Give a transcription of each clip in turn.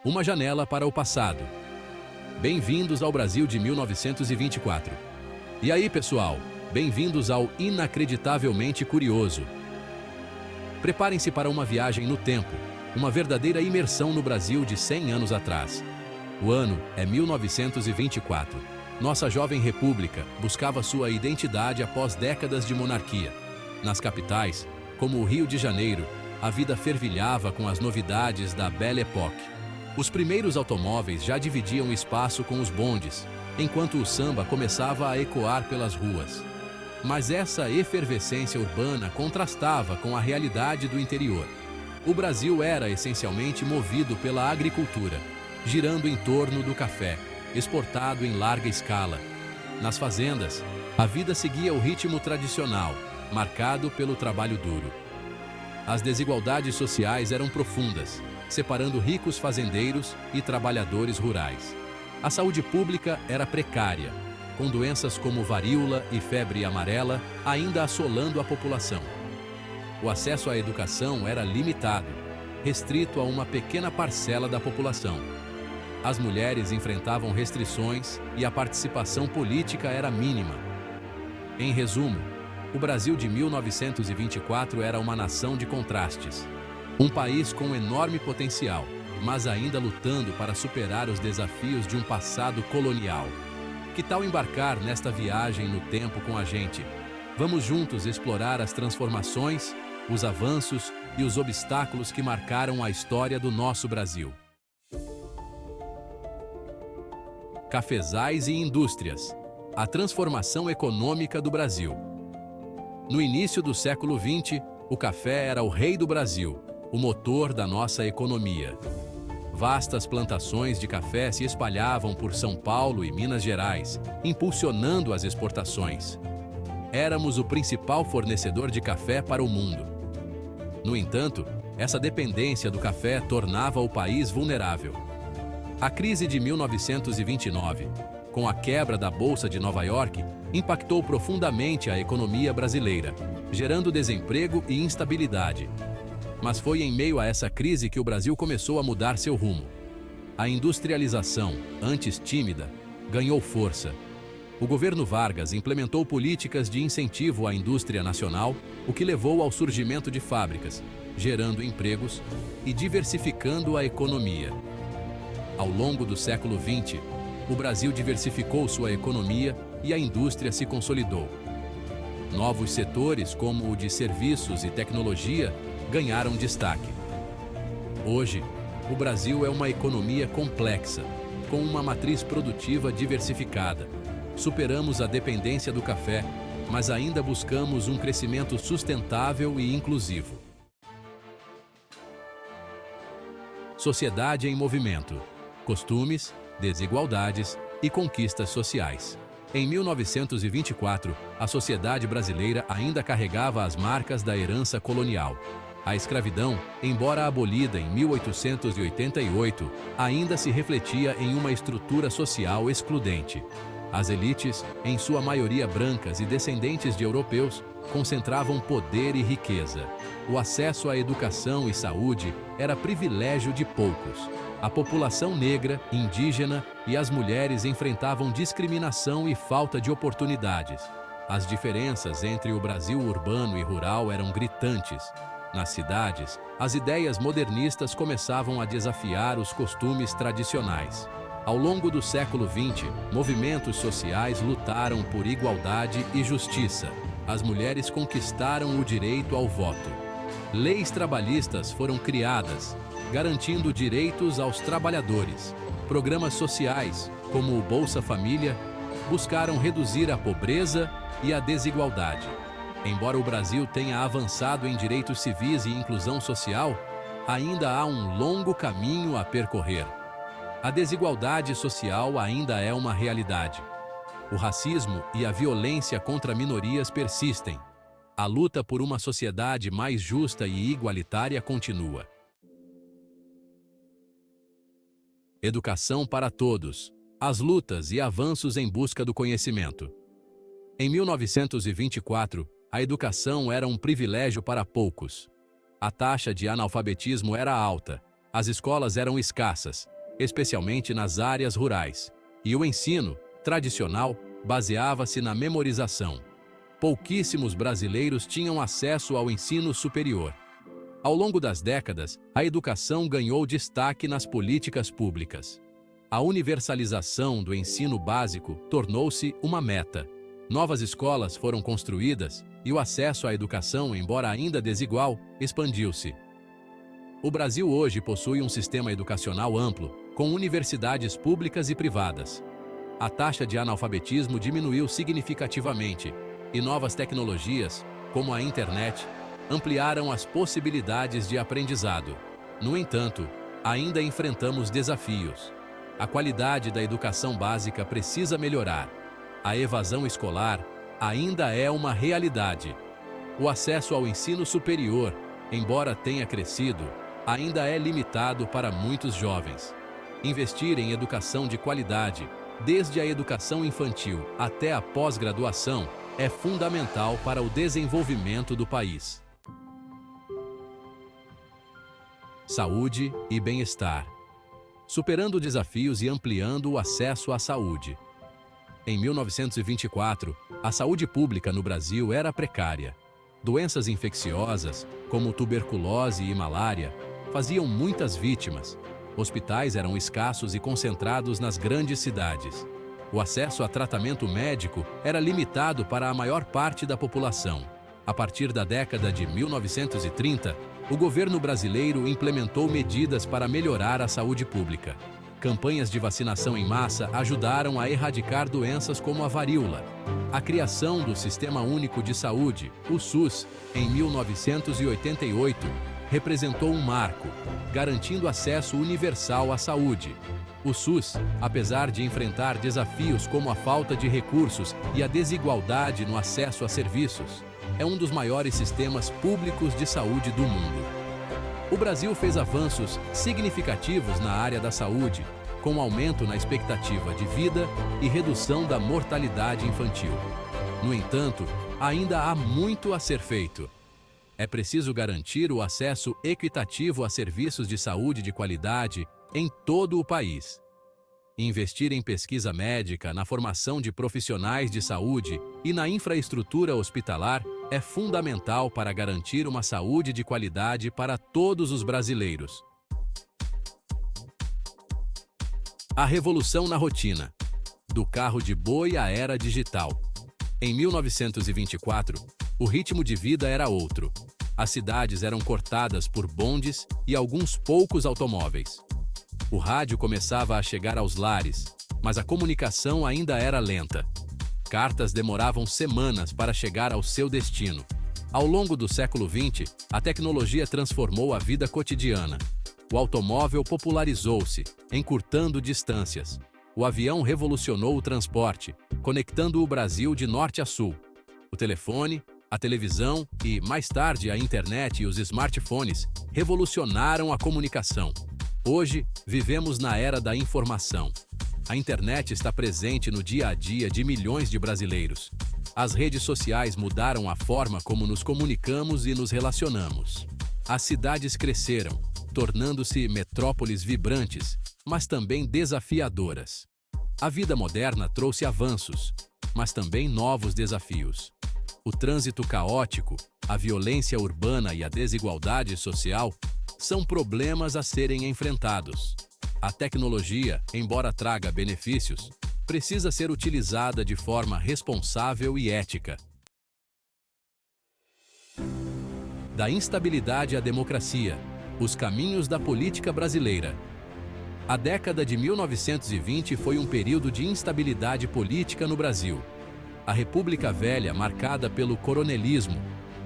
Uma janela para o passado. Bem-vindos ao Brasil de 1924. E aí, pessoal? Bem-vindos ao Inacreditavelmente Curioso. Preparem-se para uma viagem no tempo, uma verdadeira imersão no Brasil de 100 anos atrás. O ano é 1924. Nossa jovem república buscava sua identidade após décadas de monarquia. Nas capitais, como o Rio de Janeiro, a vida fervilhava com as novidades da Belle Époque. Os primeiros automóveis já dividiam espaço com os bondes, enquanto o samba começava a ecoar pelas ruas. Mas essa efervescência urbana contrastava com a realidade do interior. O Brasil era essencialmente movido pela agricultura, girando em torno do café, exportado em larga escala. Nas fazendas, a vida seguia o ritmo tradicional, marcado pelo trabalho duro. As desigualdades sociais eram profundas, separando ricos fazendeiros e trabalhadores rurais. A saúde pública era precária, com doenças como varíola e febre amarela ainda assolando a população. O acesso à educação era limitado, restrito a uma pequena parcela da população. As mulheres enfrentavam restrições e a participação política era mínima. Em resumo, o Brasil de 1924 era uma nação de contrastes. Um país com enorme potencial, mas ainda lutando para superar os desafios de um passado colonial. Que tal embarcar nesta viagem no tempo com a gente? Vamos juntos explorar as transformações, os avanços e os obstáculos que marcaram a história do nosso Brasil. Cafezais e indústrias. A transformação econômica do Brasil. No início do século XX, o café era o rei do Brasil, o motor da nossa economia. Vastas plantações de café se espalhavam por São Paulo e Minas Gerais, impulsionando as exportações. Éramos o principal fornecedor de café para o mundo. No entanto, essa dependência do café tornava o país vulnerável. A crise de 1929, com a quebra da Bolsa de Nova York, impactou profundamente a economia brasileira, gerando desemprego e instabilidade. Mas foi em meio a essa crise que o Brasil começou a mudar seu rumo. A industrialização, antes tímida, ganhou força. O governo Vargas implementou políticas de incentivo à indústria nacional, o que levou ao surgimento de fábricas, gerando empregos e diversificando a economia. Ao longo do século XX, o Brasil diversificou sua economia e a indústria se consolidou. Novos setores, como o de serviços e tecnologia, ganharam destaque. Hoje, o Brasil é uma economia complexa, com uma matriz produtiva diversificada. Superamos a dependência do café, mas ainda buscamos um crescimento sustentável e inclusivo. Sociedade em movimento. Costumes, desigualdades e conquistas sociais. Em 1924, a sociedade brasileira ainda carregava as marcas da herança colonial. A escravidão, embora abolida em 1888, ainda se refletia em uma estrutura social excludente. As elites, em sua maioria brancas e descendentes de europeus, concentravam poder e riqueza. O acesso à educação e saúde era privilégio de poucos. A população negra, indígena e as mulheres enfrentavam discriminação e falta de oportunidades. As diferenças entre o Brasil urbano e rural eram gritantes. Nas cidades, as ideias modernistas começavam a desafiar os costumes tradicionais. Ao longo do século XX, movimentos sociais lutaram por igualdade e justiça. As mulheres conquistaram o direito ao voto. Leis trabalhistas foram criadas, garantindo direitos aos trabalhadores. Programas sociais, como o Bolsa Família, buscaram reduzir a pobreza e a desigualdade. Embora o Brasil tenha avançado em direitos civis e inclusão social, ainda há um longo caminho a percorrer. A desigualdade social ainda é uma realidade. O racismo e a violência contra minorias persistem. A luta por uma sociedade mais justa e igualitária continua. Educação para todos. As lutas e avanços em busca do conhecimento. Em 1924, a educação era um privilégio para poucos. A taxa de analfabetismo era alta, as escolas eram escassas especialmente nas áreas rurais, e o ensino, tradicional, baseava-se na memorização. Pouquíssimos brasileiros tinham acesso ao ensino superior. Ao longo das décadas, a educação ganhou destaque nas políticas públicas. A universalização do ensino básico tornou-se uma meta. Novas escolas foram construídas e o acesso à educação, embora ainda desigual, expandiu-se. O Brasil hoje possui um sistema educacional amplo, com universidades públicas e privadas. A taxa de analfabetismo diminuiu significativamente e novas tecnologias, como a internet, ampliaram as possibilidades de aprendizado. No entanto, ainda enfrentamos desafios. A qualidade da educação básica precisa melhorar. A evasão escolar ainda é uma realidade. O acesso ao ensino superior, embora tenha crescido, ainda é limitado para muitos jovens. Investir em educação de qualidade, desde a educação infantil até a pós-graduação, é fundamental para o desenvolvimento do país. Saúde e bem-estar. Superando desafios e ampliando o acesso à saúde. Em 1924, a saúde pública no Brasil era precária. Doenças infecciosas, como tuberculose e malária, faziam muitas vítimas. Hospitais eram escassos e concentrados nas grandes cidades. O acesso a tratamento médico era limitado para a maior parte da população. A partir da década de 1930, o governo brasileiro implementou medidas para melhorar a saúde pública. Campanhas de vacinação em massa ajudaram a erradicar doenças como a varíola. A criação do Sistema Único de Saúde, o SUS, em 1988, representou um marco, garantindo acesso universal à saúde. O SUS, apesar de enfrentar desafios como a falta de recursos e a desigualdade no acesso a serviços, é um dos maiores sistemas públicos de saúde do mundo. O Brasil fez avanços significativos na área da saúde, com aumento na expectativa de vida e redução da mortalidade infantil. No entanto, ainda há muito a ser feito. É preciso garantir o acesso equitativo a serviços de saúde de qualidade em todo o país. Investir em pesquisa médica, na formação de profissionais de saúde e na infraestrutura hospitalar é fundamental para garantir uma saúde de qualidade para todos os brasileiros. A revolução na rotina. Do carro de boi à era digital. Em 1924, o ritmo de vida era outro. As cidades eram cortadas por bondes e alguns poucos automóveis. O rádio começava a chegar aos lares, mas a comunicação ainda era lenta. Cartas demoravam semanas para chegar ao seu destino. Ao longo do século XX, a tecnologia transformou a vida cotidiana. O automóvel popularizou-se, encurtando distâncias. O avião revolucionou o transporte, conectando o Brasil de norte a sul. O telefone, a televisão e, mais tarde, a internet e os smartphones revolucionaram a comunicação. Hoje, vivemos na era da informação. A internet está presente no dia a dia de milhões de brasileiros. As redes sociais mudaram a forma como nos comunicamos e nos relacionamos. As cidades cresceram, tornando-se metrópoles vibrantes, mas também desafiadoras. A vida moderna trouxe avanços, mas também novos desafios. O trânsito caótico, a violência urbana e a desigualdade social são problemas a serem enfrentados. A tecnologia, embora traga benefícios, precisa ser utilizada de forma responsável e ética. Da instabilidade à democracia, os caminhos da política brasileira. A década de 1920 foi um período de instabilidade política no Brasil. A República Velha, marcada pelo coronelismo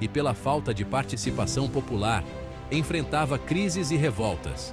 e pela falta de participação popular, enfrentava crises e revoltas.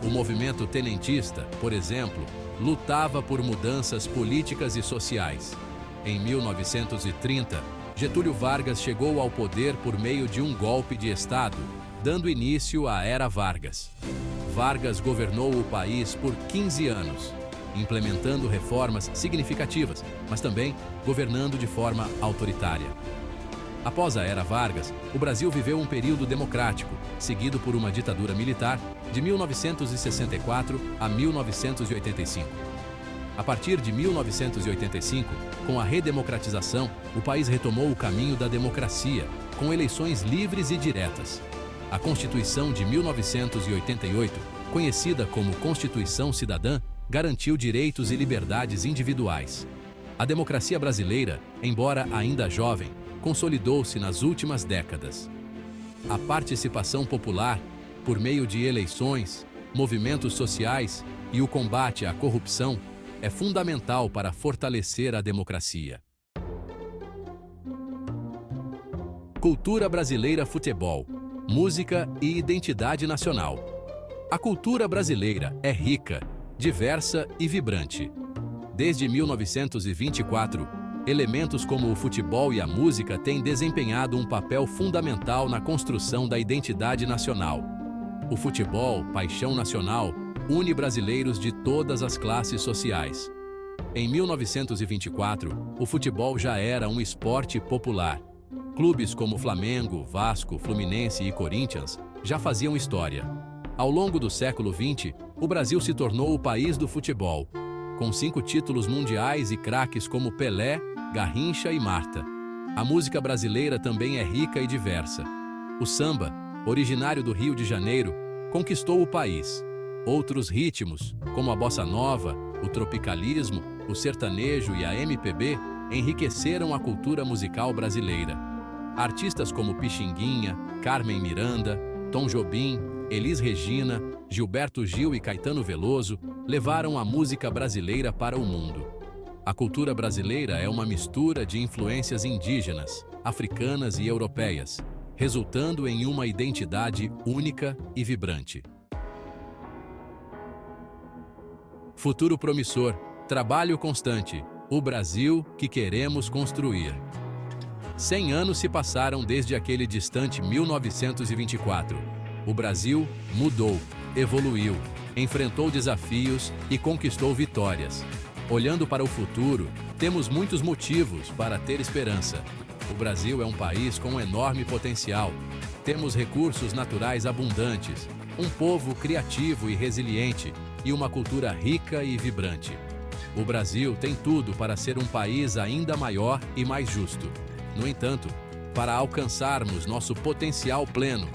O movimento tenentista, por exemplo, lutava por mudanças políticas e sociais. Em 1930, Getúlio Vargas chegou ao poder por meio de um golpe de Estado, dando início à Era Vargas. Vargas governou o país por 15 anos, implementando reformas significativas, mas também governando de forma autoritária. Após a Era Vargas, o Brasil viveu um período democrático, seguido por uma ditadura militar, de 1964 a 1985. A partir de 1985, com a redemocratização, o país retomou o caminho da democracia, com eleições livres e diretas. A Constituição de 1988, conhecida como Constituição Cidadã, garantiu direitos e liberdades individuais. A democracia brasileira, embora ainda jovem, consolidou-se nas últimas décadas. A participação popular, por meio de eleições, movimentos sociais e o combate à corrupção, é fundamental para fortalecer a democracia. Cultura brasileira, futebol, música e identidade nacional. A cultura brasileira é rica, diversa e vibrante. Desde 1924, elementos como o futebol e a música têm desempenhado um papel fundamental na construção da identidade nacional. O futebol, paixão nacional, une brasileiros de todas as classes sociais. Em 1924, o futebol já era um esporte popular. Clubes como Flamengo, Vasco, Fluminense e Corinthians já faziam história. Ao longo do século XX, o Brasil se tornou o país do futebol, com 5 títulos mundiais e craques como Pelé, Garrincha e Marta. A música brasileira também é rica e diversa. O samba, originário do Rio de Janeiro, conquistou o país. Outros ritmos, como a bossa nova, o tropicalismo, o sertanejo e a MPB, enriqueceram a cultura musical brasileira. Artistas como Pixinguinha, Carmen Miranda, Tom Jobim, Elis Regina, Gilberto Gil e Caetano Veloso levaram a música brasileira para o mundo. A cultura brasileira é uma mistura de influências indígenas, africanas e europeias, resultando em uma identidade única e vibrante. Futuro promissor, trabalho constante, o Brasil que queremos construir. 100 anos se passaram desde aquele distante 1924. O Brasil mudou, evoluiu, enfrentou desafios e conquistou vitórias. Olhando para o futuro, temos muitos motivos para ter esperança. O Brasil é um país com enorme potencial. Temos recursos naturais abundantes, um povo criativo e resiliente e uma cultura rica e vibrante. O Brasil tem tudo para ser um país ainda maior e mais justo. No entanto, para alcançarmos nosso potencial pleno,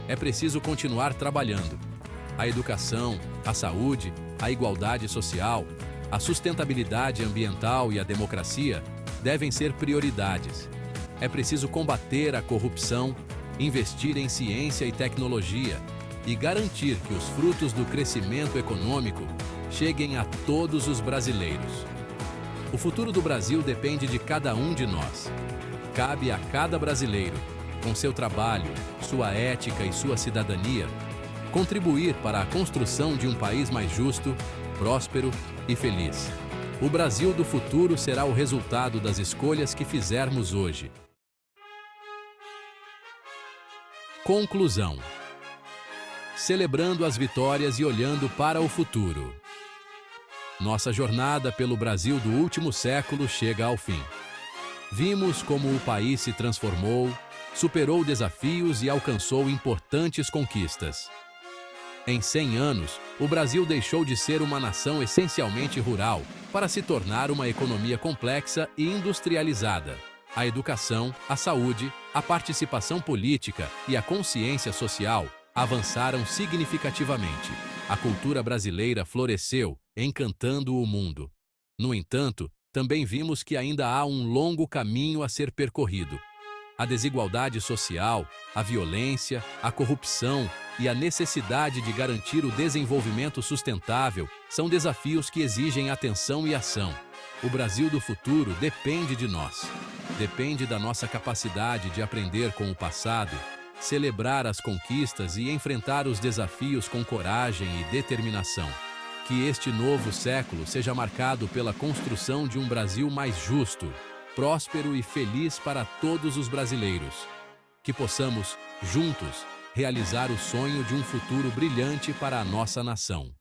é preciso continuar trabalhando. A educação, a saúde, a igualdade social, a sustentabilidade ambiental e a democracia devem ser prioridades. É preciso combater a corrupção, investir em ciência e tecnologia e garantir que os frutos do crescimento econômico cheguem a todos os brasileiros. O futuro do Brasil depende de cada um de nós. Cabe a cada brasileiro, com seu trabalho, sua ética e sua cidadania, contribuir para a construção de um país mais justo, próspero e feliz. O Brasil do futuro será o resultado das escolhas que fizermos hoje. Conclusão. Celebrando as vitórias e olhando para o futuro. Nossa jornada pelo Brasil do último século chega ao fim. Vimos como o país se transformou, superou desafios e alcançou importantes conquistas. Em 100 anos, o Brasil deixou de ser uma nação essencialmente rural para se tornar uma economia complexa e industrializada. A educação, a saúde, a participação política e a consciência social avançaram significativamente. A cultura brasileira floresceu, encantando o mundo. No entanto, também vimos que ainda há um longo caminho a ser percorrido. A desigualdade social, a violência, a corrupção e a necessidade de garantir o desenvolvimento sustentável são desafios que exigem atenção e ação. O Brasil do futuro depende de nós. Depende da nossa capacidade de aprender com o passado, celebrar as conquistas e enfrentar os desafios com coragem e determinação. Que este novo século seja marcado pela construção de um Brasil mais justo, próspero e feliz para todos os brasileiros. Que possamos, juntos, realizar o sonho de um futuro brilhante para a nossa nação.